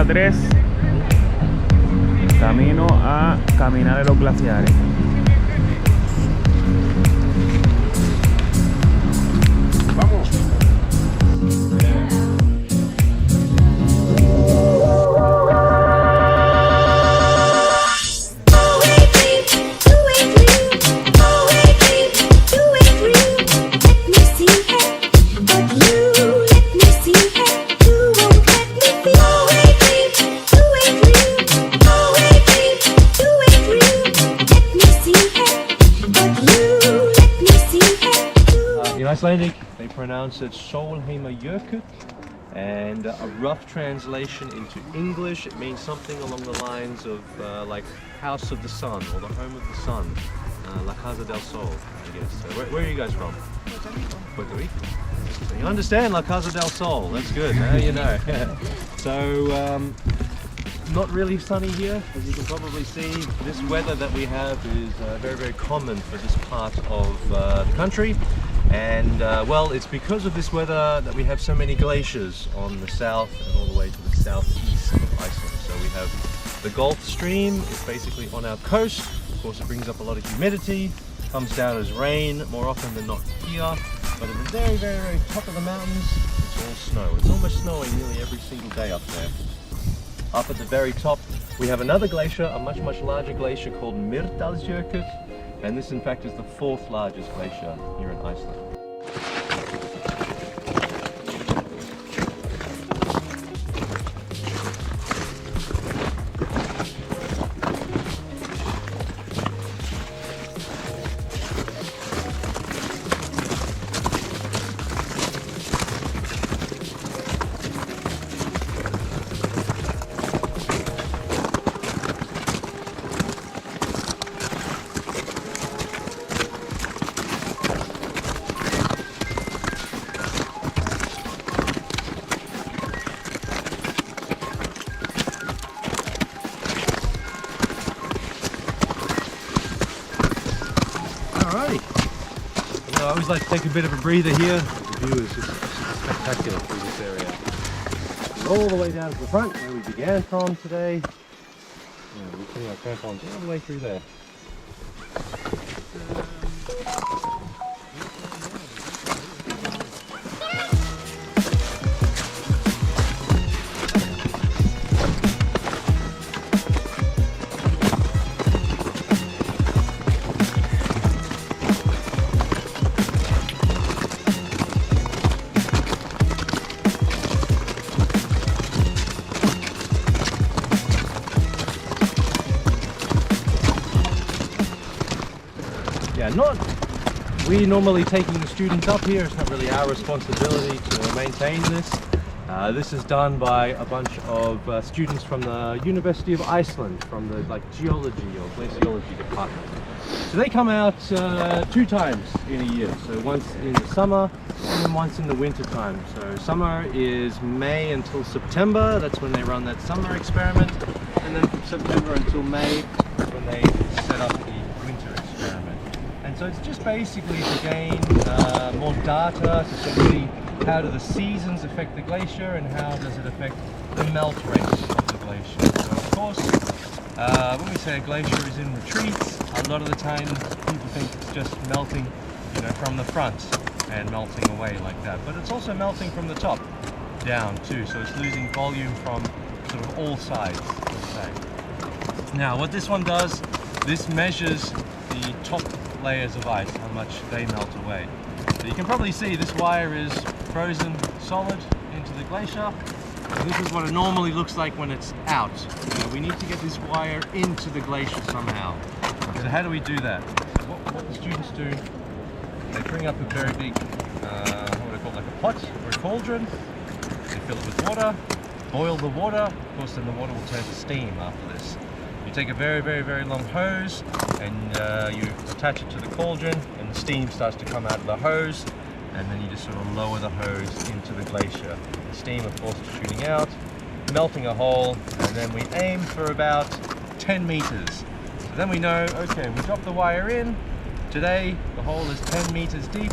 3, camino a caminar en los glaciares. Vamos. In Icelandic, they pronounce it Sólheimajökull, and a rough translation into English, it means something along the lines of like House of the Sun or the Home of the Sun, La Casa del Sol, I guess. So where are you guys from? Puerto Rico. So you understand La Casa del Sol, that's good, now you know. So, not really sunny here, as you can probably see. This weather that we have is very, very common for this part of the country. And well, it's because of this weather that we have so many glaciers on the south and all the way to the southeast of Iceland. So we have the Gulf Stream, it's basically on our coast. Of course, it brings up a lot of humidity, comes down as rain more often than not here. But at the very, very, very top of the mountains, it's all snow. It's almost snowing nearly every single day up there. Up at the very top, we have another glacier, a much, much larger glacier called Mýrdalsjökull. And this, in fact, is the 4th largest glacier here in Iceland. Alrighty. I always like to take a bit of a breather here. The view is just spectacular through this area. All the way down to the front where we began from today. Yeah, we're putting our crampons all the way through there. Yeah, not we normally taking the students up here. It's not really our responsibility to maintain this. This is done by a bunch of students from the University of Iceland, from the geology or glaciology department. So they come out 2 times in a year. So once in the summer and then once in the winter time. So summer is May until September. That's when they run that summer experiment. And then from September until May when they set up the winter experiment. And so it's just basically to gain more data to sort of see how do the seasons affect the glacier and how does it affect the melt rate of the glacier. So of course, when we say a glacier is in retreat, a lot of the time people think it's just melting, you know, from the front and melting away like that. But it's also melting from the top down too, so it's losing volume from sort of all sides, let's say. Now what this one does, this measures the top layers of ice, how much they melt away. So you can probably see this wire is frozen solid into the glacier. And this is what it normally looks like when it's out. We need to get this wire into the glacier somehow. So how do we do that? What the students do, they bring up a very big, what do they call, like a pot or a cauldron. They fill it with water, boil the water. Of course, then the water will turn to steam after this. You take a very, very, very long hose and you attach it to the cauldron, and the steam starts to come out of the hose, and then you just sort of lower the hose into the glacier. The steam, of course, is shooting out, melting a hole, and then we aim for about 10 meters. So then we know, okay, we drop the wire in. Today, the hole is 10 meters deep.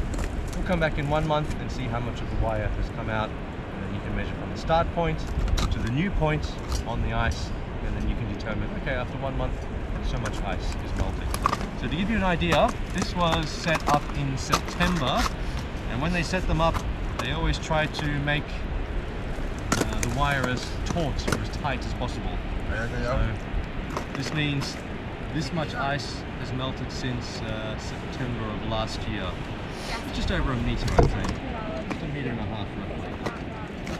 We'll come back in 1 month and see how much of the wire has come out, and then you can measure from the start point to the new point on the ice, and then you can determine, okay, after 1 month, so much ice is melting. So to give you an idea, this was set up in September, and when they set them up, they always try to make the wire as taut or as tight as possible. So this means this much ice has melted since September of last year. Just over a meter, I'd say. Just a meter and a half roughly.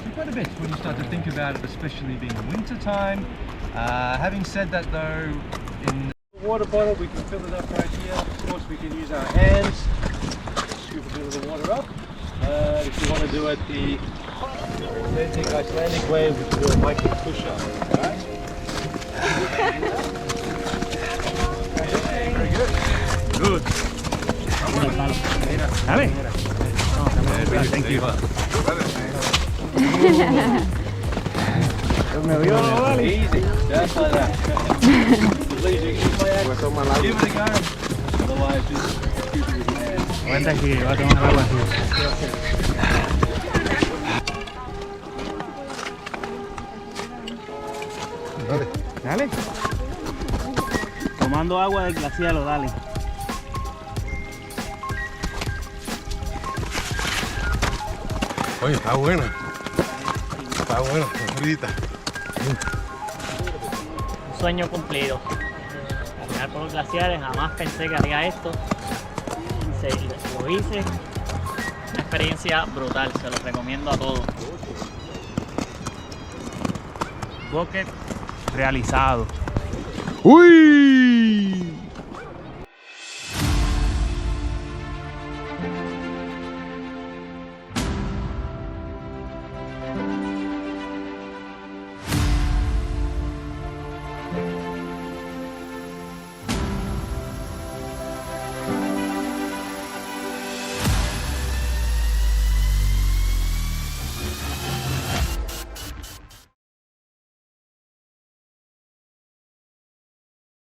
So quite a bit when you start to think about it, especially being winter time. Having said that though, in the water bottle we can fill it up right here. Of course we can use our hands, scoop a bit of the water up. If you want to do it the authentic Icelandic way, we can do a Viking push-up. Right? Very good. Good. Dale. Thank you. Me vio, dale. Easy. Just like that. Please, you keep my axe. Give it a go. Otherwise, just scoop it with your hands. Aguanta aquí, va a tomar agua aquí. Dale. Tomando agua del glaciar, dale. Oye, está buena. Está buena, frita. Un sueño cumplido. Caminar por los glaciares, jamás pensé que haría esto. Lo hice. Una experiencia brutal, se los recomiendo a todos. Bucket realizado. ¡Uy!